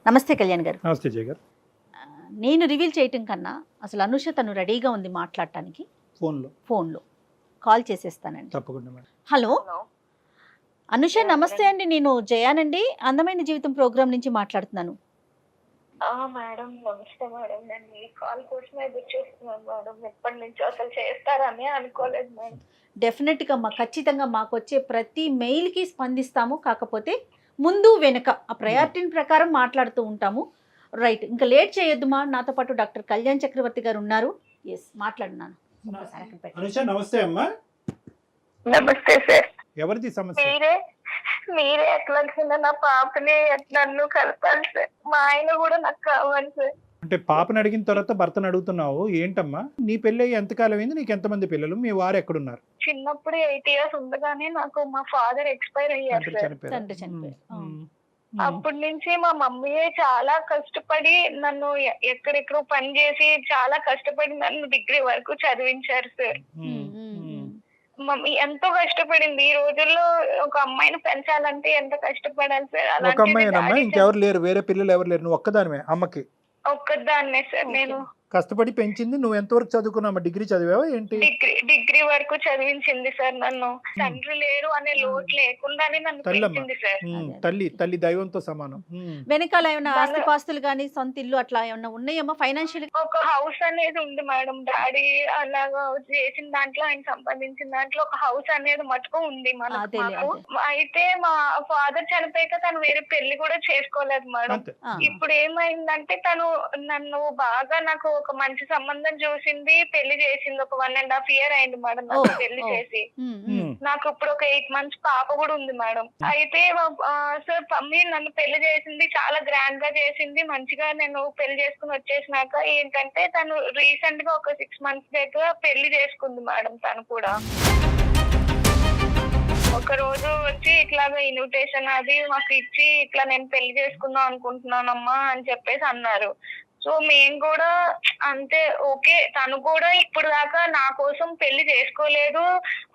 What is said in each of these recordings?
నమస్తే కళ్యాణ్ గారు. నమస్తే జయ గారు. నేను రివీల్ చేయటం కన్నా అసలు అనుష తను రెడీగా ఉంది మాట్లాడటానికి. ఫోన్లో కాల్ చేసేస్తానండి. తప్పకుండా మేడం. హలో అనుష, నమస్తే అండి. నేను జయానండి, అందమైన జీవితం ప్రోగ్రామ్ నుంచి మాట్లాడుతున్నాను. మేడం నమస్తే మేడం. నేను ఈ కాల్ కోసమే ఎదురు చూస్తున్నాను మేడం. ఎప్పటి నుంచో అసలు చేస్తారని అనుకోలేదు మేడం. డెఫినెట్గా ఖచ్చితంగా మాకు వచ్చే ప్రతి మెయిల్కి స్పందిస్తాము. కాకపోతే ముందు వెనుక ఆ ప్రయారిటీని ప్రకారం మాట్లాడుతూ ఉంటాము. రైట్, ఇంకా లేట్ చేయొద్దు మా. నాతో పాటు డాక్టర్ కళ్యాణ్ చక్రవర్తి గారు ఉన్నారు. ఎస్, మాట్లాడున్నాను. అనుష నమస్తే అమ్మా. నమస్తే సార్. ఎవరిది సమస్య? మీరే ఎట్లా నా పాపని నన్ను కలపాలి సార్. మా ఆయన కూడా నాకు కావాలి సార్. అంటే పాపని అడిగిన తర్వాత భర్తను అడుగుతున్నావు ఏంటమ్మా? నీ పెళ్ళి అయ్యి ఎంతకాలం అయింది? నీకు ఎంతమంది పిల్లలు? మీ వారు ఎక్కడున్నారు? చిన్నప్పుడు 8 years ఉండగానే నాకు మా ఫాదర్ ఎక్స్పైర్ అయ్యారు సార్. చనిపోయారు. అప్పటి నుంచి మా మమ్మీయే చాలా కష్టపడి నన్ను ఎక్కడెక్కడో పని చేసి చాలా కష్టపడి నన్ను డిగ్రీ వరకు చదివించారు సార్. మమ్మీ ఎంతో కష్టపడింది. ఈ రోజుల్లో ఒక అమ్మాయిని పెంచాలంటే ఎంత కష్టపడాలి సార్. ఒక అమ్మాయినమ్మా, ఇంకెవరు లేరు? వేరే పిల్లలు ఎవరు లేరు? నువ్వు ఒక్కదానివే అమ్మకి? ఒక్కదాన్నే సార్. నేను కష్టపడి పెంచింది. నువ్వు ఎంతవరకు చదువుకున్నావు? డిగ్రీ చదివావా ఏంటి? డిగ్రీ వరకు చదివించింది సార్. నన్ను తండ్రి లేరు అనే లోటు లేకుండానే నన్ను పెంచింది సార్. తల్లి దైవంతో సమానం. వెనకాల ఏమైనా ఆస్తిపాస్తులు కానీ సొంత ఇల్లు అట్లా ఏమన్నా ఉన్నాయమ్మా? ఫైనాన్షియల్ ఒక హౌస్ అనేది ఉంది మేడం. డాడీ అలాగా చేసిన దాంట్లో, ఆయన సంపాదించిన దాంట్లో ఒక హౌస్ అనేది మటుకు ఉంది మనకు. అయితే మా ఫాదర్ చనిపోయాక తను వేరే పెళ్లి కూడా చేసుకోలేదు మేడం. ఇప్పుడు ఏమైందంటే తను నన్ను బాగా నాకు ఒక మంచి సంబంధం చూసింది, పెళ్లి చేసింది. ఒక 1.5 years అయింది మేడం నాకు పెళ్లి చేసి. నాకు ఇప్పుడు ఒక 8 months పాప కూడా ఉంది మేడం. అయితే సార్ మమ్మీ నన్ను పెళ్లి చేసింది, చాలా గ్రాండ్ గా చేసింది. మంచిగా నేను పెళ్లి చేసుకుని వచ్చేసినాక ఏంటంటే తను రీసెంట్ గా ఒక 6 months దగ్గర పెళ్లి చేసుకుంది మేడం. తను కూడా ఒక రోజు వచ్చి ఇట్లాగా ఇన్విటేషన్ అది మాకు ఇచ్చి ఇట్లా నేను పెళ్లి చేసుకుందాం అనుకుంటున్నానమ్మా అని చెప్పేసి అన్నారు. సో మేము కూడా అంతే ఓకే. తను కూడా ఇప్పుడు దాకా నా కోసం పెళ్లి చేసుకోలేదు,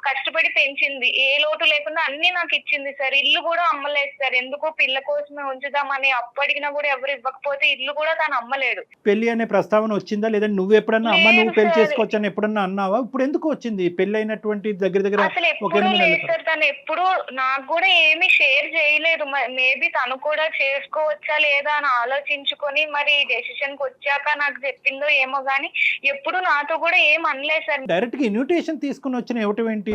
కష్టపడి పెంచింది. ఏ లోటు లేకుండా అన్ని నాకు ఇచ్చింది సార్. ఇల్లు కూడా అమ్మలేదు సార్. ఎందుకు పిల్ల కోసమే ఉంచుదామని అప్పు అడిగినా కూడా ఎవరు ఇవ్వకపోతే ఇల్లు కూడా తను అమ్మలేదు. పెళ్లి అనే ప్రస్తావన వచ్చిందా? లేదంటే నువ్వు ఎప్పుడన్నా అమ్మ నువ్వు పెళ్లి చేసుకోవచ్చని ఎప్పుడన్నా అన్నావా? ఇప్పుడు ఎందుకు వచ్చింది? పెళ్లి అయినటువంటి దగ్గర అసలు ఎప్పుడు లేదు సార్. తను ఎప్పుడు నాకు కూడా ఏమి షేర్ చేయలేదు. మేబీ తను కూడా చేసుకోవచ్చా లేదా అని ఆలోచించుకొని మరి డెసిషన్ వచ్చాక నాకు చెప్పిందో ఏమో గానీ ఎప్పుడు నాతో కూడా ఏం అనలేదు సార్. డైరెక్ట్ గా ఇన్విటేషన్ తీసుకుని వచ్చిన ఇవ్వటం ఏంటి?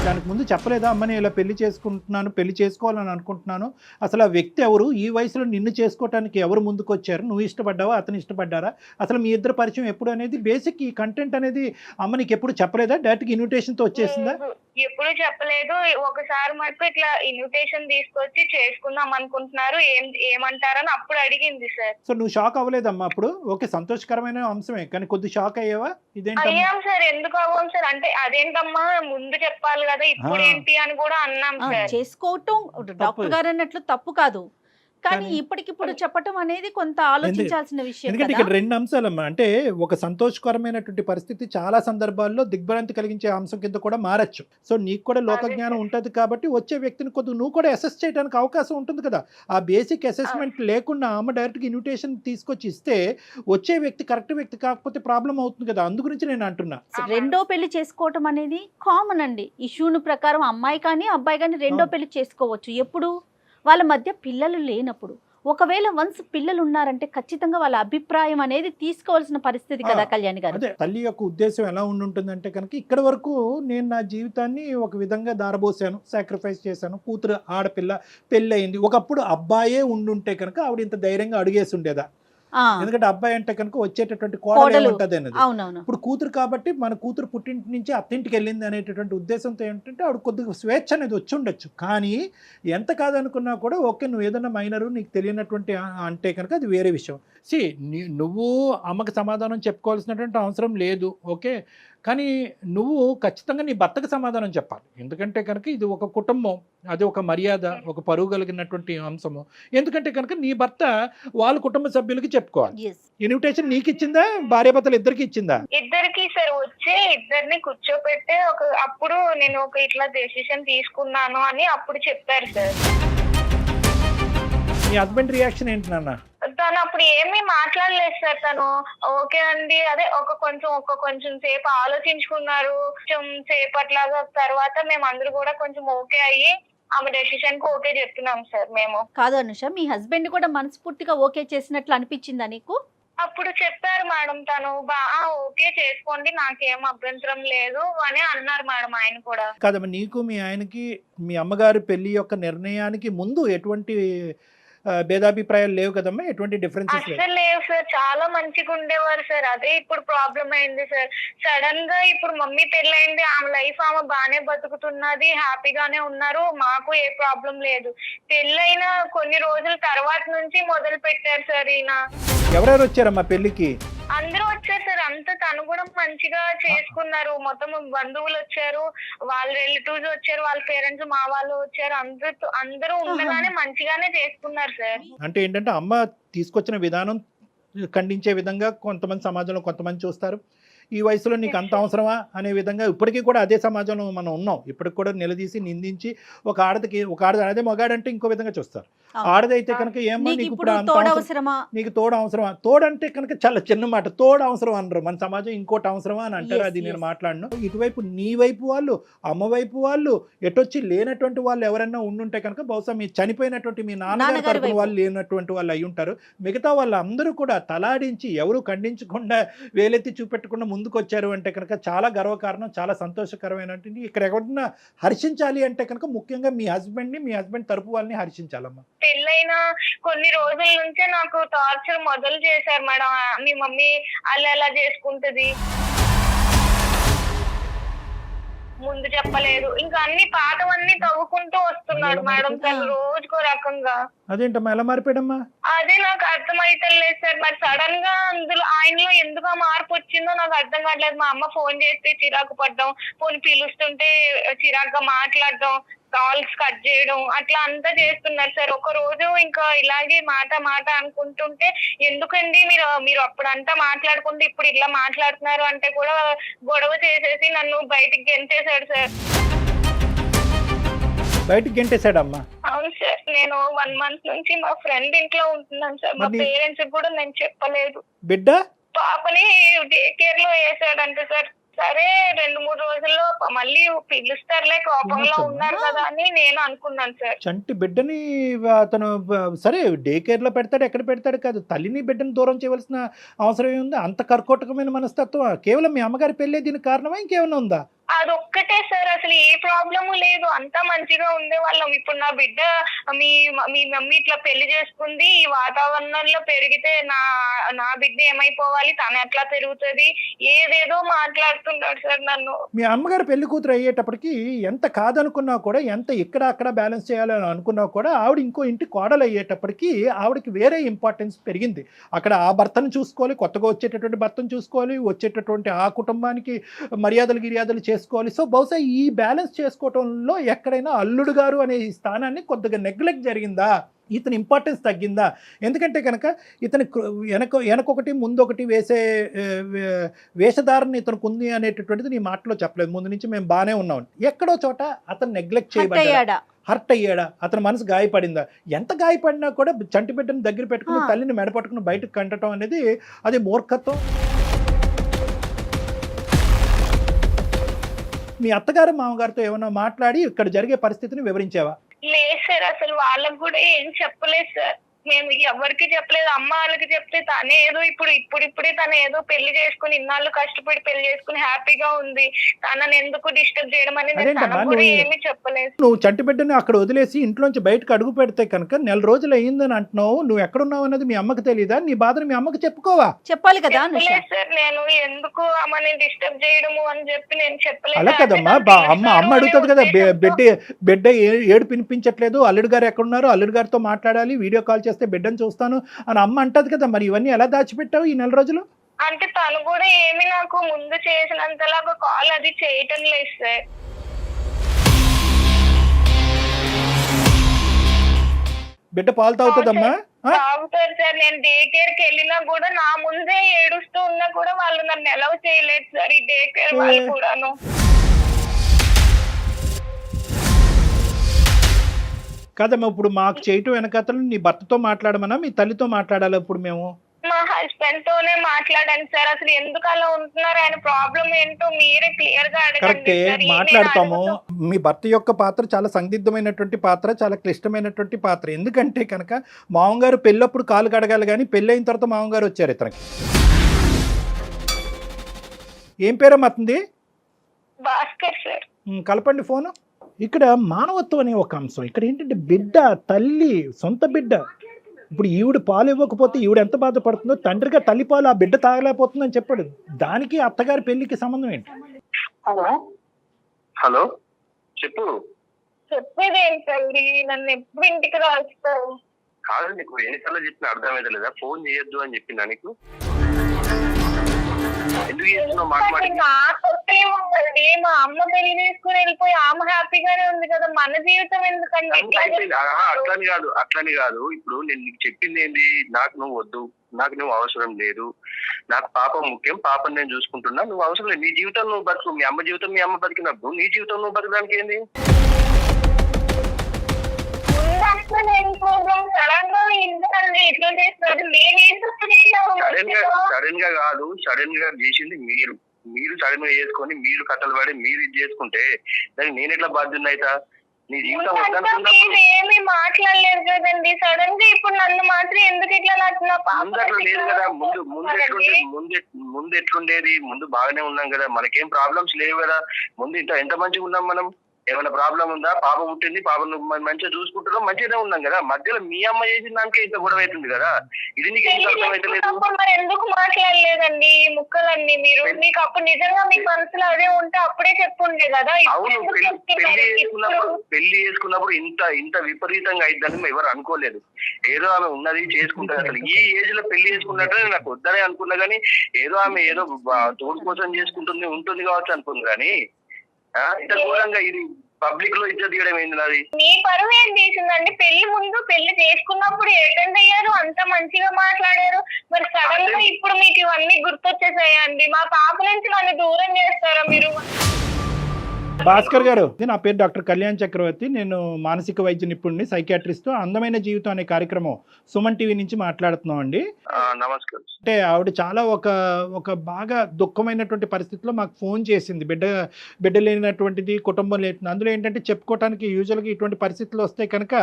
దానికి ముందు చెప్పలేదా అమ్మ నేను ఇలా పెళ్లి చేసుకుంటున్నాను, పెళ్లి చేసుకోవాలని అనుకుంటున్నాను, అసలు ఆ వ్యక్తి ఎవరు, ఈ వయసులో నిన్ను చేసుకోవటానికి ఎవరు ముందుకు వచ్చారు, నువ్వు ఇష్టపడ్డావా అతను ఇష్టపడ్డారా, అసలు మీ ఇద్దరు పరిచయం ఎప్పుడు అనేది బేసిక్ ఈ కంటెంట్ అనేది అమ్మ నీకు ఎప్పుడు చెప్పలేదా? డైరెక్ట్ ఇన్విటేషన్ తో వచ్చేసిందా? ఎప్పుడు చెప్పలేదు. ఒకసారి మటుకు ఇట్లా ఇన్విటేషన్ తీసుకొచ్చి చేసుకుందాం అనుకుంటున్నారు, ఏమంటారని అప్పుడు అడిగింది సార్. సో నువ్వు షాక్ అవ్వలేదమ్మా అప్పుడు? ఓకే, సంతోషకరమైన అంశమే, కానీ కొద్ది షాక్ అయ్యావా? అయ్యాం సార్. ఎందుకు అవ్వం సార్ అంటే అదేంటమ్మా ముందు చెప్పాలి కదా, ఇప్పుడు ఏంటి అని కూడా అన్నాం సార్. చేసుకోవటం డాక్టర్ గారు అన్నట్లు తప్పు కాదు, కానీ ఇప్పటికిప్పుడు చెప్పటం అనేది కొంత ఆలోచించాల్సిన విషయం. ఎందుకంటే ఇక్కడ 2 అంశాలమ్మా. అంటే ఒక సంతోషకరమైనటువంటి పరిస్థితి చాలా సందర్భాల్లో దిగ్భ్రాంతి కలిగించే అంశం కింద కూడా మారచ్చు. సో నీకు కూడా లోకజ్ఞానం ఉంటుంది కాబట్టి వచ్చే వ్యక్తిని కొద్దిగా నువ్వు కూడా అసెస్ చేయడానికి అవకాశం ఉంటుంది కదా. ఆ బేసిక్ అసెస్మెంట్ లేకుండా అమ్మ డైరెక్ట్గా ఇన్విటేషన్ తీసుకొచ్చి ఇస్తే వచ్చే వ్యక్తి కరెక్ట్ వ్యక్తి కాకపోతే ప్రాబ్లం అవుతుంది కదా. అందు గురించి నేను అంటున్నా. రెండో పెళ్లి చేసుకోవటం అనేది కామన్ అండి. ఇష్యూను ప్రకారం అమ్మాయి కానీ అబ్బాయి కానీ రెండో పెళ్లి చేసుకోవచ్చు ఎప్పుడు వాళ్ళ మధ్య పిల్లలు లేనప్పుడు. ఒకవేళ వన్స్ పిల్లలు ఉన్నారంటే ఖచ్చితంగా వాళ్ళ అభిప్రాయం అనేది తీసుకోవాల్సిన పరిస్థితి కదా కళ్యాణ్ గారు. అదే తల్లి యొక్క ఉద్దేశం ఎలా ఉంటుందంటే కనుక ఇక్కడ వరకు నేను నా జీవితాన్ని ఒక విధంగా దారబోసాను, సాక్రిఫైస్ చేశాను, కూతురు ఆడపిల్ల పెళ్ళి అయింది. ఒకప్పుడు అబ్బాయే ఉండుంటే కనుక ఆవిడ ఇంత ధైర్యంగా అడిగేసి ఉండేదా? ఎందుకంటే అబ్బాయి అంటే కనుక వచ్చేటటువంటి కోడలు ఉంటుంది అనేది. ఇప్పుడు కూతురు కాబట్టి మన కూతురు పుట్టింటి నుంచి అత్తింటికి వెళ్ళింది అనేటటువంటి ఉద్దేశంతో ఏంటంటే ఆవిడ కొద్దిగా స్వేచ్ఛ అనేది వచ్చి ఉండొచ్చు. కానీ ఎంత కాదనుకున్నా కూడా ఓకే నువ్వు ఏదన్నా మైనరు నీకు తెలియనటువంటి అంటే కనుక అది వేరే విషయం. నువ్వు అమ్మకి సమాధానం చెప్పుకోవాల్సినటువంటి అవసరం లేదు, ఓకే. కానీ నువ్వు ఖచ్చితంగా నీ భర్తకు సమాధానం చెప్పాలి. ఎందుకంటే కనుక ఇది ఒక కుటుంబం, అది ఒక మర్యాద, ఒక పరువు కలిగినటువంటి అంశము. ఎందుకంటే కనుక నీ భర్త వాళ్ళ కుటుంబ సభ్యులకి చెప్పుకోవాలి. ఇన్విటేషన్ నీకు ఇచ్చిందా, భార్యాభర్తలు ఇద్దరికి ఇచ్చిందా? ఇద్దరికి సార్. వచ్చే ఇద్దరిని కూర్చోపెట్టే అప్పుడు నేను ఒక ఇట్లా డెసిషన్ తీసుకున్నాను అని అప్పుడు చెప్పారు సార్. మీ హస్బెండ్ రియాక్షన్ ఏంటి నాన్న? తను అప్పుడు ఏమీ మాట్లాడలేదు సార్. తను ఓకే అండి అదే కొంచెం సేపు ఆలోచించుకున్నారు. కొంచెం సేపట్లాగా తర్వాత మేము అందరూ కూడా కొంచెం ఓకే అయ్యి ఆమె డెసిషన్ కు ఓకే చెప్తున్నాం సార్ మేము. కాదు అనుష, మీ హస్బెండ్ కూడా మనస్ఫూర్తిగా ఓకే చేసినట్లు అనిపించిందా నీకు? అప్పుడు చెప్పారు మేడం, తను ఓకే చేసుకోండి నాకేం అభ్యంతరం లేదు అని అన్నారు మేడం ఆయన కూడా. కాదమ్మా, నీకు మీ ఆయనకి మీ అమ్మగారి పెళ్లి యొక్క నిర్ణయానికి ముందు ఎటువంటి భేదాభిప్రాయాలు లేవు కదమ్మా? ఎటువంటి డిఫరెన్సెస్ అసలు లేవు సార్, చాలా మంచిగా ఉండేవారు సార్. అదే ఇప్పుడు ప్రాబ్లం అయింది సార్. సడన్ గా ఇప్పుడు మమ్మీ పెళ్ళైంది, ఆమె లైఫ్ ఆమె బానే బతుకుతున్నది, హ్యాపీగానే ఉన్నారు, మాకు ఏ ప్రాబ్లం లేదు. పెళ్ళైన కొన్ని రోజుల తర్వాత నుంచి మొదలు పెట్టారు సార్ ఈయన. ఎవరెవరు వచ్చారమ్మా పెళ్లికి? అందరూ వచ్చారు సార్. అంతా తను కూడా మంచిగా చేసుకున్నారు. మొత్తం బంధువులు వచ్చారు, వాళ్ళ రిలేటివ్స్ వచ్చారు, వాళ్ళ పేరెంట్స్ మా వాళ్ళు వచ్చారు. అందరూ ఉండగానే మంచిగానే చేసుకున్నారు సార్. అంటే ఏంటంటే అమ్మ తీసుకొచ్చిన విధానం ఖండించే విధంగా కొంతమంది సమాజంలో కొంతమంది చూస్తారు. ఈ వయసులో నీకు అంత అవసరమా అనే విధంగా ఇప్పటికీ కూడా అదే సమాజంలో మనం ఉన్నాం. ఇప్పటికి కూడా నిలదీసి నిందించి ఒక ఆడది అదే మగాడంటే ఇంకో విధంగా చూస్తారు. ఆడదైతే కనుక ఏమో నీకు ఇప్పుడు అంత అవసరమా, నీకు తోడు అవసరమా? తోడంటే కనుక చాలా చిన్న మాట, తోడు అవసరం అనరు మన సమాజం, ఇంకోటి అవసరమా అని అంటారు. అది నేను మాట్లాడను. ఇటువైపు నీ వైపు వాళ్ళు, అమ్మ వైపు వాళ్ళు, ఎటొచ్చి లేనటువంటి వాళ్ళు ఎవరైనా ఉండుంటే కనుక బహుశా మీ చనిపోయినటువంటి మీ నాన్నగారి తరపున వాళ్ళు లేనటువంటి వాళ్ళు అయి ఉంటారు. మిగతా వాళ్ళందరూ కూడా తలాడించి ఎవరు ఖండించకుండా వేలెత్తి చూపెట్టకుండా ముందుకు వచ్చారు అంటే కనుక చాలా గర్వకారణం, చాలా సంతోషకరమైనటువంటి. ఇక్కడ ఎవరన్నా హర్షించాలి అంటే కనుక ముఖ్యంగా మీ హస్బెండ్ తరపు వాళ్ళని హర్షించాలమ్మా. పెళ్ళైన కొన్ని రోజుల నుంచే నాకు టార్చర్ మొదలు చేశారు మేడం. మీ మమ్మీ అలా చేసుకుంటది, ముందు చెప్పలేదు, ఇంకా అన్ని పాతవన్నీ తవ్వుకుంటూ వస్తున్నాడు మేడం తను రోజుకో రకంగా. అదేంటమ్మా ఎలా మారిపోయాడమ్మా? అదే నాకు అర్థమైతలేదు సార్. మరి సడన్ గా అందులో ఆయనలో ఎందుకు మార్పు వచ్చిందో నాకు అర్థం కావట్లేదు. మా అమ్మ ఫోన్ చేస్తే చిరాకు పడ్డం, ఫోన్ పిలుస్తుంటే చిరాకుగా మాట్లాడడం, కాల్స్ కట్ చేయడం, అట్లా అంతా చేస్తున్నారు సార్. ఒక రోజు ఇంకా ఇలాగే మాట అనుకుంటుంటే ఎందుకండి మీరు అప్పుడంతా మాట్లాడుకుంటే ఇప్పుడు ఇలా మాట్లాడుతున్నారు అంటే కూడా గొడవ చేసేసి నన్ను బయటికి గెంటేశాడు సార్. బయటికి గెంటేశాడమ్మా? అవును సార్. నేను 1 month నుంచి మా ఫ్రెండ్ ఇంట్లో ఉంటున్నాను సార్. మా పేరెంట్స్ కూడా నేను చెప్పలేదు. బిడ్డ పాపని డే కేర్ లో వేసాడంటే సార్. సరే 2-3 రోజుల్లో మళ్ళీ పిలుస్తారులే, కోపంలో ఉన్నారు కదా అని నేను అనుకున్నాను సార్. చంటి బిడ్డని అతను సరే డే కేర్ లో పెడతాడు, ఎక్కడ పెడతాడు కాదు, తల్లిని బిడ్డని దూరం చేయవలసిన అవసరం ఏముంది? అంత కర్కోటకమైన మనస్తత్వం కేవలం మీ అమ్మగారి పెళ్ళే దీనికి కారణమా, ఇంకేమైనా ఉందా? అదొక్కటే సార్, అసలు ఏ ప్రాబ్లము లేదు, అంతా మంచిగా ఉండే వాళ్ళం. ఇప్పుడు నా బిడ్డ మీ మమ్మీ ఇట్లా పెళ్లి చేసుకుంది, ఈ వాతావరణంలో పెరిగితే నా బిడ్డ ఏమైపోవాలి, తను ఎట్లా పెరుగుతుంది, ఏదేదో మాట్లాడుతున్నాడు సార్ నన్ను. మీ అమ్మగారు పెళ్లి కూతురు అయ్యేటప్పటికి ఎంత కాదనుకున్నా కూడా, ఎంత ఇక్కడ అక్కడ బ్యాలెన్స్ చేయాలని అనుకున్నా కూడా, ఆవిడ ఇంకో ఇంటి కోడలు అయ్యేటప్పటికి ఆవిడకి వేరే ఇంపార్టెన్స్ పెరిగింది. అక్కడ ఆ భర్తను చూసుకోవాలి, కొత్తగా వచ్చేటటువంటి భర్తను చూసుకోవాలి, వచ్చేటటువంటి ఆ కుటుంబానికి మర్యాదలు చేసుకోవాలి. సో బహుశా ఈ బ్యాలెన్స్ చేసుకోవటంలో ఎక్కడైనా అల్లుడు గారు అనే స్థానాన్ని కొద్దిగా నెగ్లెక్ట్ జరిగిందా, ఇతని ఇంపార్టెన్స్ తగ్గిందా? ఎందుకంటే కనుక ఇతని వెనకొకటి ముందొకటి వేసే వేషధారణ ఇతనికి ఉంది అనేటటువంటిది నీ మాటలో చెప్పలేదు. ముందు నుంచి మేము బాగానే ఉన్నాం, ఎక్కడో చోట అతను నెగ్లెక్ట్ చేయబడ్డాడా, హర్ట్ అయ్యాడా, అతని మనసు గాయపడిందా? ఎంత గాయపడినా కూడా చంటి బిడ్డను దగ్గర పెట్టుకుని తల్లిని మెడపట్టుకుని బయటకు కంటడం అనేది అది మూర్ఖత్వం. మీ అత్తగారు మామగారితో ఏమన్నా మాట్లాడి ఇక్కడ జరిగే పరిస్థితిని వివరించావా? లేదు సార్, అసలు వాళ్ళకు కూడా ఏం చెప్పలేదు సార్. మేము ఎవరికి చెప్పలేదు. అమ్మ వాళ్ళకి చెప్తే తనే ఏదో ఇప్పుడిప్పుడే తను ఏదో పెళ్లి చేసుకుని ఇన్నాళ్ళు కష్టపడి పెళ్లి చేసుకుని హ్యాపీగా ఉంది, తనని ఎందుకు డిస్టర్బ్ చేయడం అనేది ఏమీ చెప్పలేదు. నువ్వు చంటి బిడ్డని అక్కడ వదిలేసి ఇంట్లోంచి బయటకు అడుగు పెడితే కనుక 4 రోజులు అయ్యిందని అంటున్నావు. నువ్వు ఎక్కడున్నావు అన్నది మీ అమ్మకి తెలియదా? నీ బాధను మీ అమ్మకి చెప్పుకోవా? చెప్పాలి కదా సార్. నేను ఎందుకు అమ్మని డిస్టర్బ్ చేయడము అని చెప్పి నేను చెప్పలేదు. అలా కదమ్మా, అమ్మ అడుగుతుంది కదా, బిడ్డ ఏడు పినిపించట్లేదు, అల్లుడు గారు ఎక్కడున్నారు, అల్లుడు గారితో మాట్లాడాలి, వీడియో కాల్ చేస్తే బిడ్డను చూస్తాను అని అమ్మ అంటది కదా. మరి ఇవన్నీ ఎలా దాచిపెట్టావు ఈ 4 రోజులు? అంటే తను కూడా ఏమి నాకు ముందు చేసినంతలాగా కాల్ అది చేయటం లేదు సార్. బిడ్డ పాలు తాగుతుందమ్మా? తాగుతారు సార్. నేను డే కేర్ కి వెళ్ళినా కూడా నా ముందే ఏడుస్తూ ఉన్నా కూడా వాళ్ళు నన్ను అలౌ చేయలేదు సార్, ఈ డే కేర్ వాళ్ళు కూడాను. కదమ్మా ఇప్పుడు మాకు చేయటం వెనకతలు నీ భర్తతో మాట్లాడమన్నా మీ తల్లితో మాట్లాడాలి ఇప్పుడు మేము? మా హస్బెండ్ తోనే మాట్లాడాను సార్. అసలు ఎందుకు అలా ఉంటున్నారు, ఆయన ప్రాబ్లం ఏంటో మీరే క్లియర్ గా కరెక్టే అడగండి. మాట్లాడతాము. మీ భర్త యొక్క పాత్ర చాలా సందిగ్ధమైనటువంటి పాత్ర, చాలా క్లిష్టమైనటువంటి పాత్ర. ఎందుకంటే కనుక మామగారు పెళ్ళప్పుడు కాలు కడగాలి కానీ పెళ్ళైన తర్వాత మామగారు వచ్చారు ఇతనికి. ఏం పేరమ్మా అతనిది? భాస్కర్ సార్. కలపండి ఫోను. ఇక్కడ మానవత్వం అనే ఒక అంశం. ఇక్కడ ఏంటంటే బిడ్డ, తల్లి, సొంత బిడ్డ. ఇప్పుడు ఈవిడ పాలు ఇవ్వకపోతే ఈవిడ ఎంత బాధపడుతుందో, తండ్రిగా తల్లి పాలు ఆ బిడ్డ తాగలేకపోతుందని చెప్పాడు. దానికి అత్తగారి పెళ్లికి సంబంధం ఏంటి? హలో చెప్పు. చెప్పేది ఏంటండి, నన్ను ఎప్పుడు ఇంటికి రాస్తావు? కాదు నీకు ఎన్నిసార్లు చెప్పిన అర్థమైతే లేదా? ఫోన్ చేయొద్దు అని చెప్పిందా నీకు? ఎందుకు చేస్తున్నావు మాట్లాడి? నాకేముందండి, మా అమ్మ పెళ్లి చేసుకుని వెళ్ళిపోయి ఆమె హ్యాపీగానే ఉంది కదా, మన జీవితం ఎందుకండి? అట్లని కాదు. ఇప్పుడు నేను నీకు చెప్పింది ఏంది? నాకు నువ్వు వద్దు, నాకు నువ్వు అవసరం లేదు, నాకు పాప ముఖ్యం, పాపని నేను చూసుకుంటున్నా, నువ్వు అవసరం లేదు. నీ జీవితం నువ్వు బతుకు, మీ అమ్మ జీవితం మీ అమ్మ బతికినప్పుడు నీ జీవితం నువ్వు బతకడానికి ఏంది? సడన్ గా కాదు, సడన్ గా చేసింది మీరు. మీరు సడన్ గా చేసుకొని మీరు కట్టలు పడి మీరు ఇది చేసుకుంటే దానికి నేను ఎట్లా బాధ్యుని అయితా? నీ జీవితం ఏమి మాట్లాడలేదు కదండి, సడన్ గా ఇప్పుడు నన్ను మాత్రం ఎందుకు ఇట్లా ముందు అట్లా లేదు కదా. ముందు ఎట్లుండేది? ముందు బాగానే ఉన్నాం కదా, మనకేం ప్రాబ్లమ్స్ లేవు కదా. ముందు ఎంత మంచిగా ఉన్నాం మనం. ఏమైనా ప్రాబ్లం ఉందా? పాప పుట్టింది, పాపను మంచిగా చూసుకుంటున్నాం, మంచిగానే ఉన్నాం కదా. మధ్యలో మీ అమ్మ చేసిన దానికే ఇంత గొడవ అవుతుంది కదా. ఇది నీకు ఎందుకు అర్థమైతే లేదు? మరి ఎందుకు మాట్లాడలేదండి ఈ ముక్కలన్నీ? మీరు మీకు అప్పుడు నిజంగా మీ మనసులో అదే ఉంటే అప్పుడే చెప్పుండే కదా. అవును, పెళ్లి చేసుకున్నప్పుడు ఇంత విపరీతంగా అయిద్దని మేము ఎవరు అనుకోలేదు. ఏదో ఆమె ఉన్నది చేసుకుంటారు. అసలు ఈ ఏజ్ లో పెళ్లి చేసుకున్నట్టు నాకు వద్దనే అనుకున్నా కానీ, ఏదో ఆమె ఏదో తోడు కోసం ఉంటుంది కావచ్చు అనుకుంది కానీ, ఇంత ఘోరంగా ఇది పబ్లిక్ లో ఇజ్జత్ తీయడం ఏంది? నాది మీ పరువు ఏం తీసిందండి? పెళ్లి ముందు పెళ్లి చేసుకున్నప్పుడు అటెండ్ అయ్యారు, అంత మంచిగా మాట్లాడారు, మరి సడన్ గా ఇప్పుడు మీకు ఇవన్నీ గుర్తొచ్చేసాయండి. మా పాప నుంచి నన్ను దూరం చేస్తారా మీరు? భాస్కర్ గారు, నా పేరు డాక్టర్ కళ్యాణ్ చక్రవర్తి. నేను మానసిక వైద్య నిపుణుడిని, సైకియాట్రిస్ట్. అందమైన జీవితం అనే కార్యక్రమం సుమన్ టీవీ నుంచి మాట్లాడుతున్నాం అండి. నమస్కారం. అంటే ఆవిడ చాలా ఒక బాగా దుఃఖమైనటువంటి పరిస్థితిలో మాకు ఫోన్ చేసింది. బిడ్డ లేనటువంటిది, కుటుంబం లేని. అందులో ఏంటంటే చెప్పుకోవడానికి యూజువల్గా ఇటువంటి పరిస్థితులు వస్తే కనుక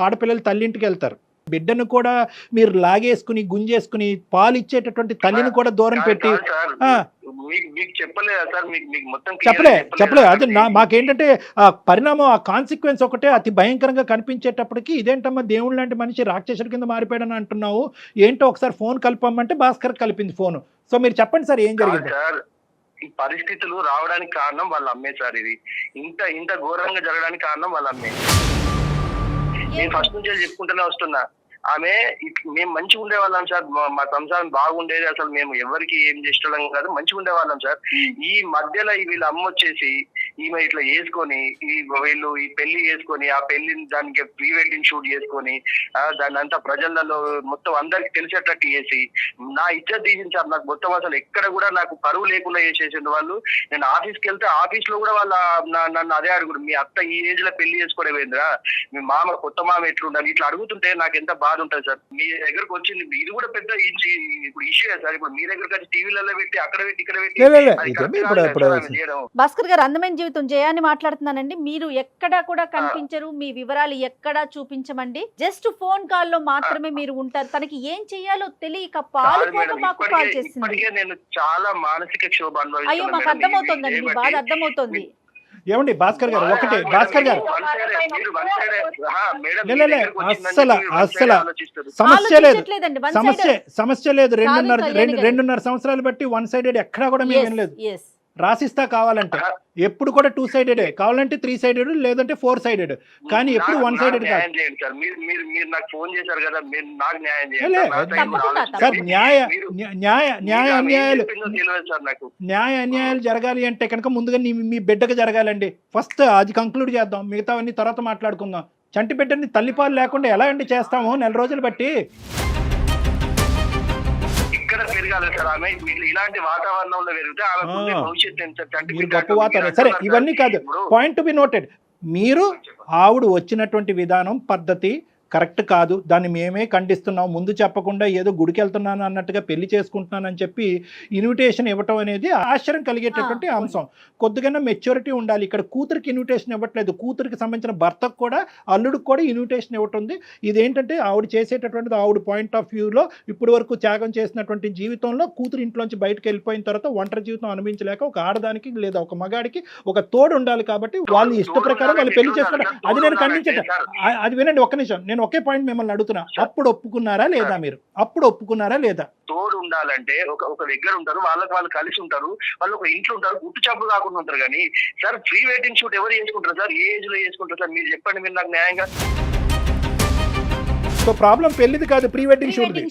ఆడపిల్లలు తల్లింటికి వెళ్తారు. బిడ్డను కూడా మీరు లాగేసుకుని గుంజేసుకుని పాలు ఇచ్చేటటువంటి తల్లిని కూడా దూరం పెట్టి చెప్పలే. అదే మాకేంటంటే ఆ పరిణామం, ఆ కాన్సిక్వెన్స్ ఒకటే అతి భయంకరంగా కనిపించేటప్పటికి, ఇదేంటమ్మా దేవుడు లాంటి మనిషి రాక్షసుడి కింద మారిపోయాడని అంటున్నావు, ఏంటో ఒకసారి ఫోన్ కలపమ్మంటే భాస్కర్ కలిపింది ఫోను. సో మీరు చెప్పండి సార్, ఏం జరిగింది? ఈ పరిస్థితులు రావడానికి కారణం వాళ్ళ అమ్మే సార్. ఇది ఇంత ఘోరంగా జరగడానికి కారణం వాళ్ళ అమ్మే. నేను ఫస్ట్ నుంచి చెప్పుకుంటూనే వస్తున్నా. ఆమె మేము మంచిగా ఉండేవాళ్ళం సార్, మా సంసారం బాగుండేది, అసలు మేము ఎవరికి ఏం చేసేవాళ్ళం కాదు, మంచిగా ఉండేవాళ్ళం సార్. ఈ మధ్యలో వీళ్ళ అమ్మ వచ్చేసి ఈమె ఇట్లా వేసుకొని వీళ్ళు ఈ పెళ్లి చేసుకొని, ఆ పెళ్లిని దానికి ప్రీ వెడ్డింగ్ షూట్ చేసుకొని దాన్ని అంతా ప్రజలలో మొత్తం అందరికి తెలిసేటట్టు చేసి నా ఇజ్జత్ తీసింది సార్. నాకు మొత్తం అసలు ఎక్కడ కూడా నాకు పరువు లేకుండా చేసేసింది వాళ్ళు. నేను ఆఫీస్కి వెళ్తే ఆఫీస్ లో కూడా వాళ్ళ నన్ను అదే అడుగుడు, మీ అత్త ఈ ఏజ్ లో పెళ్లి చేసుకోవడమేంద్రా, మీ మామ కొత్త మామ ఎట్లుండాలి, ఇట్లా అడుగుతుంటే నాకు ఎంత బాధ ఉంటుంది సార్. మీ దగ్గరకు వచ్చింది, ఇది కూడా పెద్ద ఇప్పుడు ఇష్యూ సార్. ఇప్పుడు మీ దగ్గరకు వచ్చి టీవీలలో పెట్టి అక్కడ పెట్టి ఇక్కడ పెట్టి. భాస్కర్ గారు, అందమైన జీవితం జయాన్ని మాట్లాడుతున్నానండి. మీరు ఎక్కడా కూడా కనిపించరు, మీ వివరాలు ఎక్కడా చూపించమండి. జస్ట్ ఫోన్ కాల్ లో మాత్రమే మీరు ఉంటారు. తనకి ఏం చెయ్యాలో తెలియక పాలు మాకు కాల్ చేసింది. నేను చాలా మానసిక క్షోభ అనుభవిస్తున్నాను. అయ్యో, మాకు అర్థమవుతుందండి, మీ బాధ అర్థమవుతుంది. ఏమండి భాస్కర్ గారు, ఒకటే భాస్కర్ గారు, సమస్య లేదు. 2.5 సంవత్సరాలు బట్టి 1 సైడెడ్ ఎక్కడా కూడా మేము వినలేదు. రాసిస్తా కావాలంటే ఎప్పుడు కూడా 2 సైడెడ్, కావాలంటే 3 సైడెడ్, లేదంటే 4 సైడెడ్, కానీ ఎప్పుడు 1 సైడెడ్ కాదు సార్. న్యాయ అన్యాయాలు జరగాలి అంటే కనుక ముందుగా మీ బిడ్డకు జరగాలండి. ఫస్ట్ అది కంక్లూడ్ చేద్దాం, మిగతావన్నీ తర్వాత మాట్లాడుకుందాం. చంటి బిడ్డని తల్లిపాలు లేకుండా ఎలా అండి చేస్తాము 4 రోజులు బట్టి? పెరగాలి సార్. ఆమె ఇలాంటి వాతావరణంలో పెరిగితే ఆమె భవిష్యత్తు సరే, ఇవన్నీ కాదు, పాయింట్ టు బి నోటెడ్. మీరు ఆవిడ వచ్చినటువంటి విధానం పద్ధతి కరెక్ట్ కాదు, దాన్ని మేమే ఖండిస్తున్నాం. ముందు చెప్పకుండా ఏదో గుడికి వెళ్తున్నాను అన్నట్టుగా పెళ్లి చేసుకుంటున్నానని చెప్పి ఇన్విటేషన్ ఇవ్వటం అనేది ఆశ్చర్యం కలిగేటటువంటి అంశం. కొద్దిగా మెచ్యూరిటీ ఉండాలి. ఇక్కడ కూతురికి ఇన్విటేషన్ ఇవ్వట్లేదు, కూతురికి సంబంధించిన భర్తకు కూడా అల్లుడికి కూడా ఇన్విటేషన్ ఇవ్వటుంది. ఇదేంటంటే ఆవిడ చేసేటటువంటిది ఆవిడ పాయింట్ ఆఫ్ వ్యూలో ఇప్పటి వరకు త్యాగం చేసినటువంటి జీవితంలో కూతురు ఇంట్లోంచి బయటకు వెళ్ళిపోయిన తర్వాత ఒంటరి జీవితం అనుభవించలేక ఒక ఆడదానికి లేదా ఒక మగాడికి ఒక తోడు ఉండాలి కాబట్టి వాళ్ళు ఇష్ట ప్రకారం వాళ్ళు పెళ్లి చేసుకుంటారు. అది నేను ఖండించట. అది వినండి ఒక్క నిమిషం, నేను ఒకే పాయింట్ మిమ్మల్ని అడుగుతున్నా, అప్పుడు ఒప్పుకున్నారా లేదా? మీరు అప్పుడు ఒప్పుకున్నారా లేదా? తోడు ఉండాలంటే ఒక దగ్గర ఉంటారు, వాళ్ళు కలిసి ఉంటారు, వాళ్ళు ఒక ఇంట్లో ఉంటారు, గుట్టు చాపులు కాకుండా ఉంటారు. కానీ సార్ ప్రీ వెడ్డింగ్ షూట్ ఎవరు చేసుకుంటారు సార్? ఏ ఏజ్ లో చేసుకుంటారు సార్? మీరు చెప్పండి, మీరు నాకు న్యాయంగా. సో ప్రాబ్లం పెళ్లిది కాదు, ప్రీ వెడ్డింగ్ షూట్ది.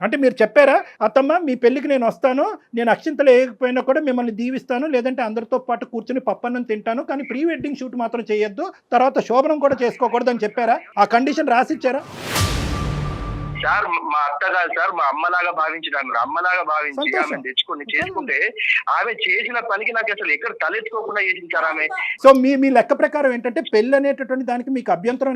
అంటే మీరు చెప్పారా అత్తమ్మ మీ పెళ్లికి నేను వస్తాను, నేను అక్షింతలు వేయకపోయినా కూడా మిమ్మల్ని దీవిస్తాను, లేదంటే అందరితో పాటు కూర్చొని పప్పన్నం తింటాను, కానీ ప్రీ వెడ్డింగ్ షూట్ మాత్రం చేయొద్దు, తర్వాత శోభనం కూడా చేసుకోకూడదు అని చెప్పారా? ఆ కండిషన్ రాసిచ్చారా? సార్ మా అత్త కాదు సార్, మా అమ్మలాగా భావించినాను. అమ్మలాగా భావించి ఆమె తెచ్చుకొని చేసుకుంటే ఆమె చేసిన పనికి నాకు అసలు ఎక్కడ తలెత్తుకోకుండా చేసింది సార్ ఆమె. సో మీ లెక్క ప్రకారం ఏంటంటే పెళ్లి అనేటటువంటి దానికి మీకు అభ్యంతరం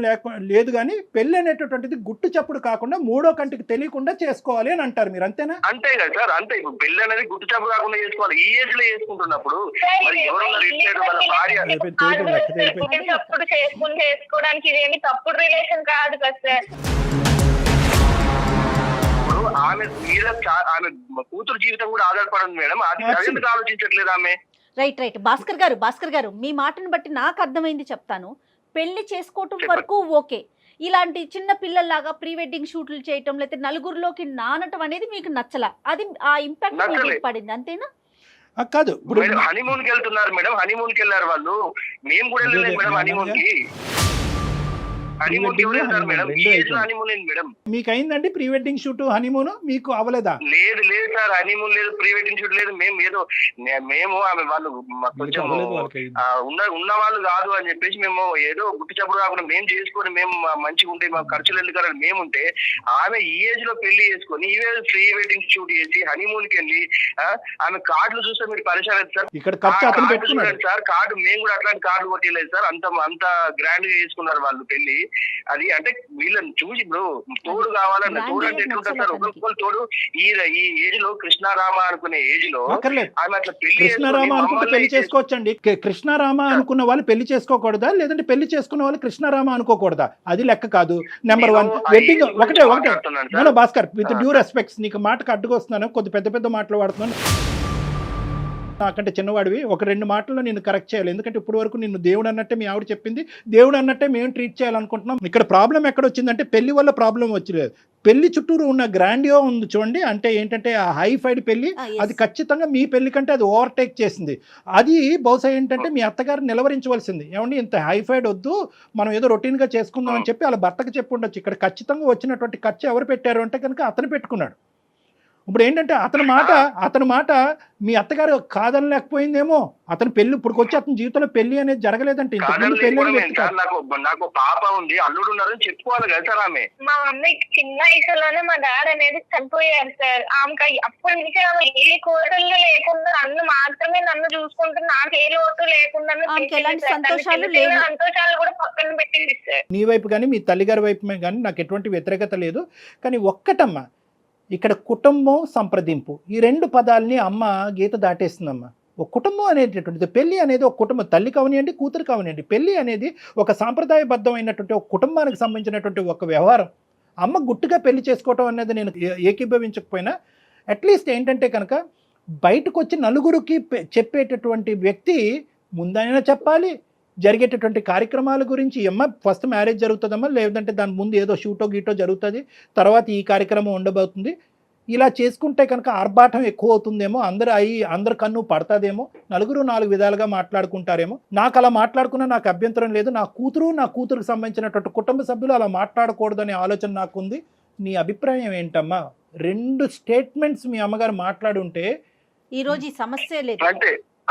లేదు, కానీ పెళ్లి అనేటటువంటిది గుట్టు చప్పుడు కాకుండా మూడో కంటికి తెలియకుండా చేసుకోవాలి అని అంటారు మీరు, అంతేనా? అంతే కదా సార్, అంతే. ఇప్పుడు పెళ్లి అనేది గుట్టు చప్పుడు కాకుండా చేసుకోవాలి. ఈ ఏజ్ లో చేసుకుంటున్నప్పుడు మరి ఎవరున్నారు ఇట్లేదు వాళ్ళ భార్య తప్పుడు చేసుకోవడానికి ఇదేమి తప్పుడు రిలేషన్ కాదు కదా సార్. ఆమె మీద ఆమె కూతురు జీవితం కూడా ఆధారపడింది మేడం. అది ఎందుకు ఆలోచించట్లేదు ఆమె? రైట్ భాస్కర్ గారు మీ మాటను బట్టి నాకు అర్థమైంది చెప్తాను. పెళ్లి చేసుకోవటం వరకు ఓకే, ఇలాంటి చిన్న పిల్లల్లాగా ప్రీ వెడ్డింగ్ షూట్లు చేయటం లేకపోతే నలుగురిలోకి నానటం అనేది మీకు నచ్చలా, అది ఆ ఇంపాక్ట్ పడింది, అంతేనా? కాదు, హనీమూన్ కి వెళ్తున్నారు మేడం, హనీమూన్ కి వెళ్ళారు వాళ్ళు, మేము కూడా వెళ్ళలేదు మేడం హనీమూన్ కి. మీకు అయిందండి ప్రీ వెడ్డింగ్ షూట్ హనీమూన్? మీకు అవ్వలేదా? లేదు సార్, హనీమూన్ లేదు, ప్రీ వెడ్డింగ్ షూట్ లేదు. మేము ఆమె వాళ్ళు కొంచెం ఉన్న వాళ్ళు కాదు అని చెప్పేసి మేము ఏదో గుట్టి చప్పుడు కాకుండా మేము చేసుకొని మేము మంచిగా ఉంటే మా ఖర్చులు ఎందుకని మేముంటే ఆమె ఈ ఏజ్ లో పెళ్లి చేసుకొని ఈ ప్రీ వెడ్డింగ్ షూట్ చేసి హనీమూన్ కి వెళ్ళి ఆమె కార్డులు చూస్తే మీరు పరిచయం లేదు సార్. ఇక్కడ చూడండి సార్, కార్డు మేము కూడా అట్లాంటి కార్డు కొట్టలేదు సార్. అంత గ్రాండ్ గా చేసుకున్నారు వాళ్ళు పెళ్లి. అది అంటే వీళ్ళని చూసి ఇప్పుడు తోడు కావాలన్న తోడు అంటే ఎట్లుంటారు సార్? ఒకరికొకరు తోడు. ఈ ఏజ్ లో కృష్ణారామ అనుకునే ఏజ్ లో ఆమె అట్లా కృష్ణారామ అనుకుంటే పెళ్లి చేసుకోవచ్చండి. కృష్ణారామ అనుకున్న వాళ్ళు పెళ్లి చేసుకోకూడదా, లేదంటే పెళ్లి చేసుకున్న వాళ్ళు కృష్ణారామ అనుకోకూడదా? అది లెక్క కాదు. నెంబర్ 1 వెడ్డింగ్ ఒకటే భాస్కర్, విత్ డ్యూ రెస్పెక్ట్స్, నీకు మాటకు అడ్డుకొస్తున్నాను, కొద్ది పెద్ద మాటలు వాడుతున్నాను. నాకంటే చిన్నవాడివి, ఒక 2 మాటల్లో నేను కరెక్ట్ చేయాలి. ఎందుకంటే ఇప్పుడు వరకు నిన్ను దేవుడు అన్నట్టే మీ ఆవిడ చెప్పింది, దేవుడు అన్నట్టే మేము ట్రీట్ చేయాలనుకుంటున్నాం. ఇక్కడ ప్రాబ్లం ఎక్కడ వచ్చిందంటే పెళ్లి వల్ల ప్రాబ్లం వచ్చలేదు, పెళ్లి చుట్టూరు ఉన్న గ్రాండియో ఉంది చూడండి. అంటే ఏంటంటే ఆ హైఫైడ్ పెళ్లి, అది ఖచ్చితంగా మీ పెళ్లి కంటే అది ఓవర్టేక్ చేసింది. అది బహుశా ఏంటంటే మీ అత్తగారు నిలవరించవలసింది, ఏమండి ఇంత హైఫైడ్ వద్దు, మనం ఏదో రొటీన్గా చేసుకుందాం అని చెప్పి వాళ్ళ భర్తకు చెప్పి ఉండొచ్చు. ఇక్కడ ఖచ్చితంగా వచ్చినటువంటి ఖర్చు ఎవరు పెట్టారు అంటే కనుక అతను పెట్టుకున్నాడు. ఇప్పుడు ఏంటంటే అతని మాట మీ అత్తగారు కాదనలేకపోయిందేమో. అతను పెళ్లి ఇప్పుడుకొచ్చి అతని జీవితంలో పెళ్లి అనేది జరగలేదంటే నాకు పాప ఉంది, అల్లుడు ఉన్నారని చెప్పుకోవాలి కదా సార్. ఆమె మా మమ్మీ చిన్న వయసులోనే మా డాడీ అనేది చనిపోయారు సార్. ఆమెకి అప్పటి నుంచి ఆమె ఏ కోరికలు లేకుండా నన్ను చూసుకుంటూ నాకు ఏ లోటు లేకుండా సంతోషాలు కూడా పక్కన పెట్టింది సార్. నీ వైపు కానీ మీ తల్లిగారి వైపు కానీ నాకు ఎటువంటి వ్యతిరేకత లేదు. కానీ ఒక్కటమ్మా, ఇక్కడ కుటుంబం సంప్రదింపు ఈ 2 పదాలని అమ్మ గీత దాటేస్తుందమ్మా. ఒక కుటుంబం అనేటటువంటిది, పెళ్లి అనేది ఒక కుటుంబం, తల్లి కావనియండి కూతురు కావనియండి, పెళ్లి అనేది ఒక సాంప్రదాయబద్ధమైనటువంటి ఒక కుటుంబానికి సంబంధించినటువంటి ఒక వ్యవహారం. అమ్మ గుట్టుగా పెళ్లి చేసుకోవటం అనేది నేను ఏకీభవించకపోయినా అట్లీస్ట్ ఏంటంటే కనుక బయటకు వచ్చి నలుగురికి చెప్పేటటువంటి వ్యక్తి ముందైనా చెప్పాలి. జరిగేటటువంటి కార్యక్రమాల గురించి, అమ్మ ఫస్ట్ మ్యారేజ్ జరుగుతుందమ్మా, లేదంటే దాని ముందు ఏదో షూటో గీటో జరుగుతుంది, తర్వాత ఈ కార్యక్రమం ఉండబోతుంది, ఇలా చేసుకుంటే కనుక ఆర్భాటం ఎక్కువ అవుతుందేమో, అందరు కన్ను పడుతుందేమో, నలుగురు 4 విధాలుగా మాట్లాడుకుంటారేమో. నాకు అలా మాట్లాడుకున్నా నాకు అభ్యంతరం లేదు. నా కూతురుకు సంబంధించినటువంటి కుటుంబ సభ్యులు అలా మాట్లాడకూడదనే ఆలోచన నాకుంది. నీ అభిప్రాయం ఏంటమ్మా? 2 స్టేట్మెంట్స్ మీ అమ్మగారు మాట్లాడుంటే ఈరోజు ఈ సమస్య లేదు.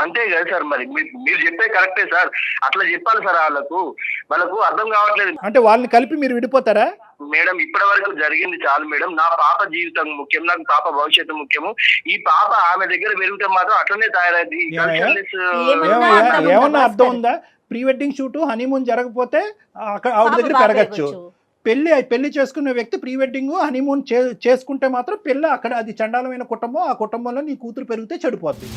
అంతే కదా సార్, మరి మీరు చెప్పే కరెక్టే సార్. అట్లా చెప్పాలి సార్, వాళ్ళకు అర్థం కావట్లేదు. అంటే వాళ్ళని కలిపి మీరు విడిపోతారా? మేడం ఇప్పటి వరకు జరిగింది చాలు మేడం. నా పాప జీవితం ముఖ్యం, నాకు పాప భవిష్యత్తు ముఖ్యము. ఈ పాప ఆమె దగ్గర పెరిగితే మాత్రం అట్లనే తయారైంది. ఏమన్నా అర్థం ఉందా? ప్రీ వెడ్డింగ్ షూట్ హనీమూన్ జరగకపోతే అక్కడ ఆవిడ దగ్గర పాప పెరగచ్చు. పెరగచ్చు. పెళ్లి చేసుకున్న వ్యక్తి ప్రీ వెడ్డింగ్ హనీమూన్ చేసుకుంటే మాత్రం పిల్ల అక్కడ అది చండాలమైన కుటుంబం, ఆ కుటుంబంలో నీ కూతురు పెరిగితే చెడిపోద్ది.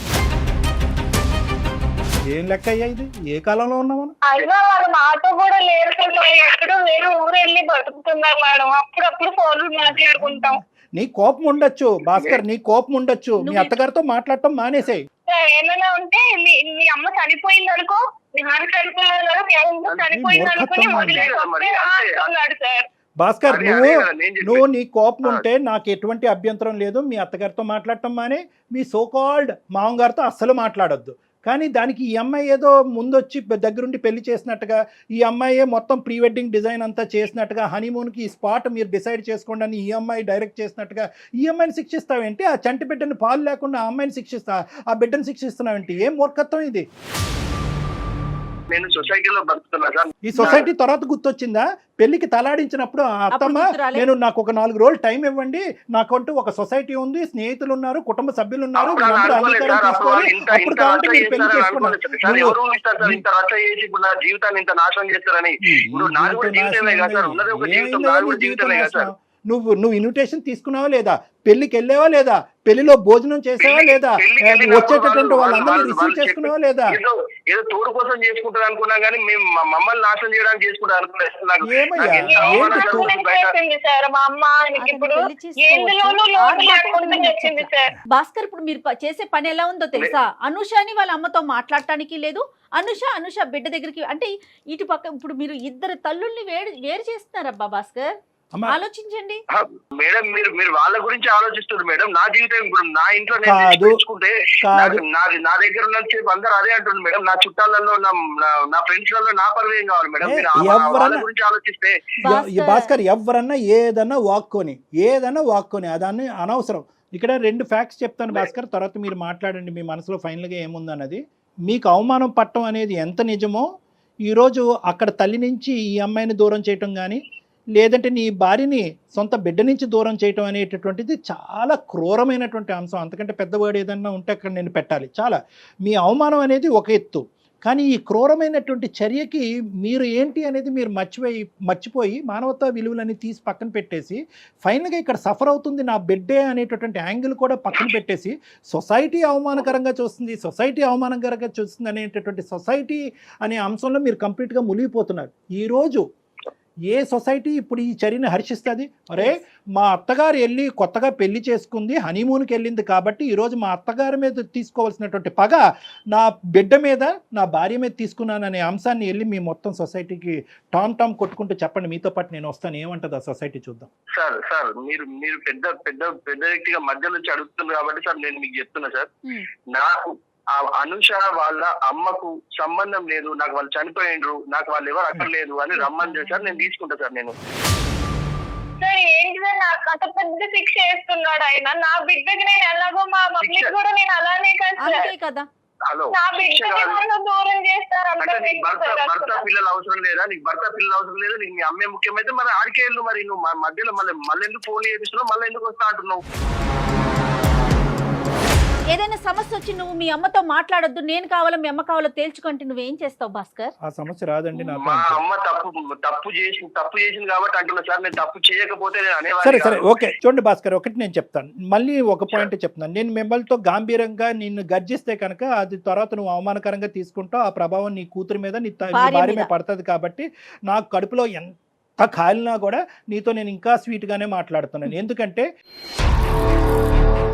ఏం లెక్క అయ్యా ఇది? ఏ కాలంలో ఉన్నాం మనం? అయినా వాళ్ళు మాతో కూడా లేరు సార్, ఎక్కడో వేరే ఊరు వెళ్ళి బతుకుతున్నారు మేడం. అప్పుడప్పుడు ఫోన్లు మాట్లాడుకుంటాం. నీ కోపం ఉండొచ్చు భాస్కర్, నీ కోపం ఉండొచ్చు, మీ అత్తగారితో మాట్లాడటం మానేసేయి. ఏమైనా ఉంటే మీ అమ్మ చనిపోయింది అనుకో, మీ నాన్న చనిపోయారు కదా, మీ అమ్మ చనిపోయింది అనుకుని వదిలేస్తున్నాడు సార్. భాస్కర్, నువ్వు నీ కోపం ఉంటే నాకు ఎటువంటి అభ్యంతరం లేదు. మీ అత్తగారితో మాట్లాడటం మానే, మీ సోకాల్డ్ మామగారితో అస్సలు మాట్లాడొద్దు. కానీ దానికి ఈ అమ్మాయి ఏదో ముందొచ్చి దగ్గరుండి పెళ్లి చేసినట్టుగా, ఈ అమ్మాయే మొత్తం ప్రీ వెడ్డింగ్ డిజైన్ అంతా చేసినట్టుగా, హనీమూన్కి ఈ స్పాట్ మీరు డిసైడ్ చేసుకోండి అని ఈ అమ్మాయి డైరెక్ట్ చేసినట్టుగా ఈ అమ్మాయిని శిక్షిస్తావేంటి? ఆ చంటి బిడ్డని పాలు లేకుండా ఆ అమ్మాయిని ఆ బిడ్డను శిక్షిస్తున్నావేంటి? ఏం మూర్ఖత్వం ఇది? నేను సొసైటీలో బతుకుతున్నా సార్. ఈ సొసైటీ తర్వాత గుర్తొచ్చిందా? పెళ్లికి తలాడించినప్పుడు ఆ అత్తమ్మ, నాకు ఒక 4 రోజులు టైం ఇవ్వండి, నాకంటూ ఒక సొసైటీ ఉంది, స్నేహితులు ఉన్నారు, కుటుంబ సభ్యులు ఉన్నారు, అప్పుడు కావాలంటే మీరు పెళ్లి చేసుకున్నారు. జీవితాన్ని ఇంత నాశనం చేస్తారని. నువ్వు ఇన్విటేషన్ తీసుకున్నావా లేదా? పెళ్లికి వెళ్ళావా లేదా? పెళ్లిలో భోజనం చేసావా లేదా? వచ్చేటటువంటి వాళ్ళందరినీ రిసీవ్ చేసుకున్నావా లేదా? ఏదో తోడు కోసం చేసుకుంటారు అనుకున్నా కానీ మేము మమ్మల్ని నాశనం చేయడానికి చేసుకుంటారు భాస్కర్, ఇప్పుడు మీరు చేసే పని ఎలా ఉందో తెలుసా? అనుషని వాళ్ళ అమ్మతో మాట్లాడటానికి లేదు. అనుష బిడ్డ దగ్గరికి, అంటే ఇటు పక్క ఇప్పుడు మీరు ఇద్దరు తల్లుల్ని వేరు చేస్తున్నారబ్బా భాస్కర్. ఆలోచించండి మేడం. మీరు వాళ్ళ గురించి ఆలోచిస్తున్నారు మేడం. నా జీవితం ఇప్పుడు నా ఇంట్లో నేర్చుకుంటే నా దగ్గర ఉన్న అందరూ అదే అంటుంది మేడం. నా చుట్టాలలో నా ఫ్రెండ్స్ లలో నా పరువు ఏం కావాలి మేడం? వాళ్ళ గురించి ఆలోచిస్తే భాస్కర్, ఎవరన్నా ఏదన్నా వాక్కొని అదాన్ని అనవసరం. ఇక్కడ 2 ఫ్యాక్ట్స్ చెప్తాను భాస్కర్, తర్వాత మీరు మాట్లాడండి మీ మనసులో ఫైనల్గా ఏముందన్నది. మీకు అవమానం పట్టడం అనేది ఎంత నిజమో, ఈరోజు అక్కడ తల్లి నుంచి ఈ అమ్మాయిని దూరం చేయటం కానీ, లేదంటే నీ భార్యని సొంత బిడ్డ నుంచి దూరం చేయటం అనేటటువంటిది చాలా క్రూరమైనటువంటి అంశం. అంతకంటే పెద్దవాడు ఏదన్నా ఉంటే అక్కడ నేను పెట్టాలి. చాలా మీ అవమానం అనేది ఒక ఎత్తు, కానీ ఈ క్రూరమైనటువంటి చర్యకి మీరు ఏంటి అనేది మీరు మర్చిపోయి మానవతా విలువలని తీసి పక్కన పెట్టేసి, ఫైనల్గా ఇక్కడ సఫర్ అవుతుంది నా బిడ్డే అనేటటువంటి యాంగిల్ కూడా పక్కన పెట్టేసి, సొసైటీ అవమానకరంగా చూస్తుంది అనేటటువంటి సొసైటీ అనే అంశంలో మీరు కంప్లీట్గా మునిగిపోతున్నారు. ఈరోజు ఏ సొసైటీ ఇప్పుడు ఈ చర్యని హర్షిస్తుంది? అరే, మా అత్తగారు వెళ్ళి కొత్తగా పెళ్లి చేసుకుంది, హనీమూన్కి వెళ్ళింది కాబట్టి ఈరోజు మా అత్తగారి మీద తీసుకోవాల్సినటువంటి పగ నా బిడ్డ మీద, నా భార్య మీద తీసుకున్నాననే అంశాన్ని వెళ్ళి మీ మొత్తం సొసైటీకి టామ్ కొట్టుకుంటూ చెప్పండి. మీతో పాటు నేను వస్తాను. ఏమంటుంది ఆ సొసైటీ చూద్దాం. సార్ మీరు పెద్ద వ్యక్తిగా మధ్య నుంచి అడుగుతున్నారు కాబట్టి సార్ నేను మీకు చెప్తున్నా సార్. నాకు ఆ అనుష వాళ్ళ అమ్మకు సంబంధం లేదు, నాకు వాళ్ళు చనిపోయిండ్రు, నాకు వాళ్ళు ఎవరు అక్కడ లేదు అని రమ్మని చేశారు. నేను తీసుకుంటా సార్. నేను సార్ ఏంటి సార్, నాకు అంత పెద్ద శిక్ష వేస్తున్నాడు ఆయన. నా బిడ్డకి నేను ఎలాగో మా మమ్మీకి కూడా నేను అలానే కదా. హలో, నా బిడ్డకి దూరం చేస్తారు. భర్త పిల్లలు అవసరం లేదా నీకు? భర్త పిల్లలు అవసరం లేదా నీకు? మీ అమ్మే ముఖ్యమైతే మరి ఆడికే వెళ్ళు. మరి నువ్వు మధ్యలో మళ్ళీ ఎందుకు ఫోన్ చేపిస్తున్నావు? మళ్ళీ ఎందుకు వస్తా అంటున్నావు? ఏదైనా సమస్య వచ్చి నువ్వు మీ అమ్మతో మాట్లాడొద్దు, నేను కావాలో మీ అమ్మ కావాలో తేల్చుకుంటే నువ్వేం చేస్తావు భాస్కర్? ఆ సమస్య రాదండి. మా అమ్మ తప్పు చేసింది కాబట్టి అంటున్నా సార్. నేను తప్పు చేయకపోతే సరే ఓకే. చూడండి భాస్కర్, ఒకటి నేను చెప్తాను, మళ్ళీ ఒక పాయింట్ చెప్తాను. నేను మిమ్మల్తో గాంభీర్యంగా నిన్ను గర్జిస్తే కనుక అది తర్వాత నువ్వు అవమానకరంగా తీసుకుంటావు. ఆ ప్రభావం నీ కూతురు మీద, నీ భార్య మీద పడుతుంది. కాబట్టి నాకు కడుపులో ఎంత కాలినా కూడా నీతో నేను ఇంకా స్వీట్గానే మాట్లాడుతున్నాను. ఎందుకంటే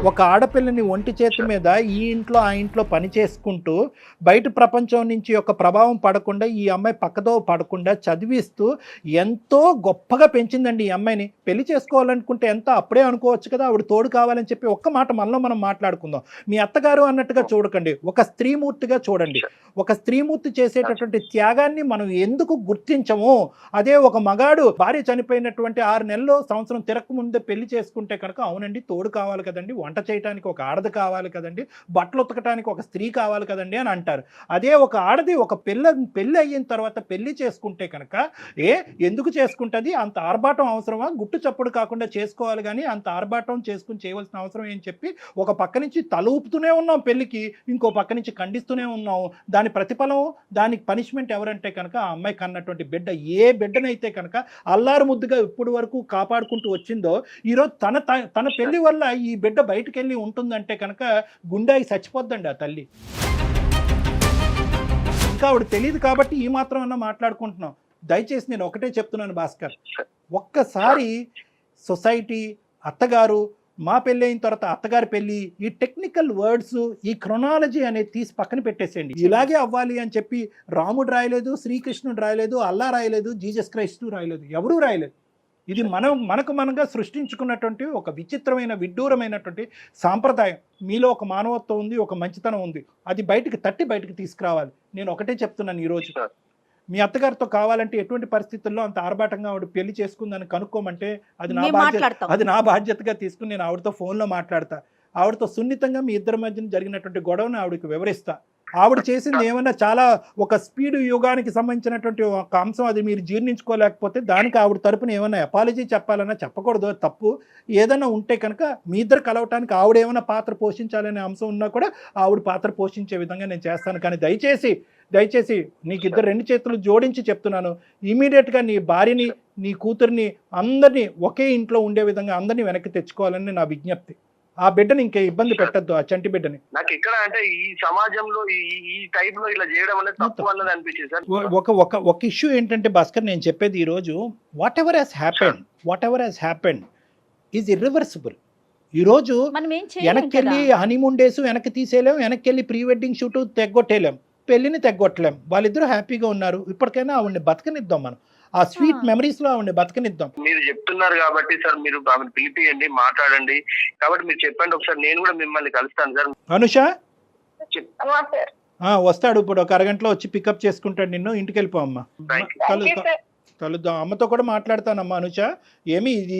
ఒక ఆడపిల్లని ఒంటి చేతి మీద ఈ ఇంట్లో ఆ ఇంట్లో పని చేసుకుంటూ బయట ప్రపంచం నుంచి యొక్క ప్రభావం పడకుండా, ఈ అమ్మాయి పక్కదో పడకుండా చదివిస్తూ ఎంతో గొప్పగా పెంచిందండి. ఈ అమ్మాయిని పెళ్లి చేసుకోవాలనుకుంటే ఎంత అప్పుడే అనుకోవచ్చు కదా, ఆవిడ తోడు కావాలని చెప్పి ఒక్క మాట మనలో మనం మాట్లాడుకుందాం. మీ అత్తగారు అన్నట్టుగా చూడకండి, ఒక స్త్రీమూర్తిగా చూడండి. ఒక స్త్రీమూర్తి చేసేటటువంటి త్యాగాన్ని మనం ఎందుకు గుర్తించము? అదే ఒక మగాడు భార్య చనిపోయినటువంటి 6 నెలలు సంవత్సరం తిరగక ముందే పెళ్లి చేసుకుంటే కనుక అవునండి తోడు కావాలి కదండి, వంట చేయడానికి ఒక ఆడది కావాలి కదండి, బట్టలు ఉతకడానికి ఒక స్త్రీ కావాలి కదండి అని అంటారు. అదే ఒక ఆడది ఒక పెళ్ళి అయిన తర్వాత పెళ్లి చేసుకుంటే కనుక ఎందుకు చేసుకుంటుంది, అంత ఆర్భాటం అవసరమా, గుట్టు చప్పుడు కాకుండా చేసుకోవాలి కానీ అంత ఆర్భాటం చేసుకుని చేయవలసిన అవసరం ఏం చెప్పి ఒక పక్క నుంచి తల ఊపుతూనే ఉన్నాం పెళ్లికి, ఇంకో పక్క నుంచి ఖండిస్తూనే ఉన్నాం. దాని ప్రతిఫలం, దానికి పనిష్మెంట్ ఎవరంటే కనుక ఆ అమ్మాయి కన్నటువంటి బిడ్డ. ఏ బిడ్డనైతే కనుక అల్లారు ముద్దుగా ఇప్పటి వరకు కాపాడుకుంటూ వచ్చిందో ఈరోజు తన పెళ్లి వల్ల ఈ బిడ్డ బయటకు వెళ్ళి ఉంటుందంటే కనుక గుండెకి చచ్చిపోద్దండి ఆ తల్లి. ఇంకా ఆవిడ తెలియదు కాబట్టి ఈ మాత్రం అన్నా మాట్లాడుకుంటున్నాం. దయచేసి నేను ఒకటే చెప్తున్నాను భాస్కర్, ఒక్కసారి సొసైటీ, అత్తగారు, మా పెళ్ళి అయిన తర్వాత అత్తగారి పెళ్ళి, ఈ టెక్నికల్ వర్డ్స్, ఈ క్రొనాలజీ అనేది తీసి పక్కన పెట్టేసేయండి. ఇలాగే అవ్వాలి అని చెప్పి రాముడు రాయలేదు, శ్రీకృష్ణుడు రాయలేదు, అల్లా రాయలేదు, జీసస్ క్రైస్ట్ రాయలేదు, ఎవరూ రాయలేదు. ఇది మనకు మనంగా సృష్టించుకున్నటువంటి ఒక విచిత్రమైన విడ్డూరమైనటువంటి సాంప్రదాయం. మీలో ఒక మానవత్వం ఉంది, ఒక మంచితనం ఉంది, అది బయటికి తీసుకురావాలి. నేను ఒకటే చెప్తున్నాను ఈరోజు, మీ అత్తగారితో కావాలంటే ఎటువంటి పరిస్థితుల్లో అంత ఆర్భాటంగా ఆవిడ పెళ్లి చేసుకుందని కనుక్కోమంటే అది నా బాధ్యతగా తీసుకుని నేను ఆవిడతో ఫోన్లో మాట్లాడతా. ఆవిడతో సున్నితంగా మీ ఇద్దరి మధ్యన జరిగినటువంటి గొడవను ఆవిడకి వివరిస్తా. ఆవిడ చేసింది ఏమన్నా చాలా ఒక స్పీడ్ యుగానికి సంబంధించినటువంటి ఒక అంశం, అది మీరు జీర్ణించుకోలేకపోతే దానికి ఆవిడ తరపున ఏమన్నా అపాలజీ చెప్పాలన్నా చెప్పకూడదు, తప్పు. ఏదైనా ఉంటే కనుక మీ ఇద్దరు కలవటానికి ఆవిడ ఏమైనా పాత్ర పోషించాలనే అంశం ఉన్నా కూడా ఆవిడ పాత్ర పోషించే విధంగా నేను చేస్తాను. కానీ దయచేసి నీకు ఇద్దరు రెండు చేతులు జోడించి చెప్తున్నాను, ఇమీడియట్గా నీ భార్యని, నీ కూతుర్ని, అందరినీ ఒకే ఇంట్లో ఉండే విధంగా అందరినీ వెనక్కి తెచ్చుకోవాలని నా విజ్ఞప్తి. ఆ బిడ్డని ఇంకే ఇబ్బంది పెట్టద్దు, ఆ చంటి బిడ్డని. నాకు ఇక్కడ అంటే ఈ సమాజంలో ఈ టైప్ లో ఇలా చేయడం అనేది తప్పు అన్నది అనిపించింది సార్. ఒక ఇష్యూ ఏంటంటే భాస్కర్, నేను చెప్పేది ఈరోజు, what ever has happened is irreversible. ఈరోజు వెనక్కి వెళ్ళి హనీమూన్ డేస్ వెనక్కి తీసేయలేం, వెనక్కి వెళ్ళి ప్రీ వెడ్డింగ్ షూట్ తెగ్గొట్టేయలేం, పెళ్లిని తెగ్గొట్టలేం. వాళ్ళిద్దరూ హ్యాపీగా ఉన్నారు, ఇప్పటికైనా ఆవిడని బతకనిద్దాం, మనం ఆ స్వీట్ మెమరీస్ లో ఆవిడని బతకనిద్దాం. మీరు చెప్తున్నారు కాబట్టి సార్, మీరు ఆమెను పిలిపియండి, మాట్లాడండి. కాబట్టి మీరు చెప్పండి ఒకసారి, నేను కూడా మిమ్మల్ని కలుస్తాను సార్. అనుష వస్తాడు ఇప్పుడు, ఒక అరగంటలో వచ్చి పికప్ చేసుకుంటాడు నిన్ను. ఇంటికి వెళ్ళిపో అమ్మా, కలుద్దాం. అమ్మతో కూడా మాట్లాడతానమ్మా. అనుష ఏమి ఇది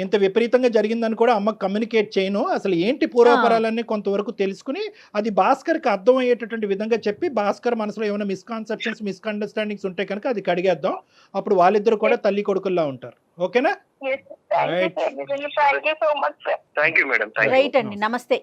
ఇంత విపరీతంగా జరిగిందని కూడా అమ్మకు కమ్యూనికేట్ చేయను. అసలు ఏంటి పూర్వపరాలన్నీ కొంతవరకు తెలుసుకుని అది భాస్కర్కి అర్థమయ్యేటటువంటి విధంగా చెప్పి, భాస్కర్ మనసులో ఏమైనా మిస్కాన్సెప్షన్స్, మిస్అండర్స్టాండింగ్స్ ఉంటే కనుక అది కడిగేద్దాం. అప్పుడు వాళ్ళిద్దరు కూడా తల్లి కొడుకుల్లా ఉంటారు. ఓకేనా? Thank you so much sir. Thank you madam. Right అండి, నమస్తే.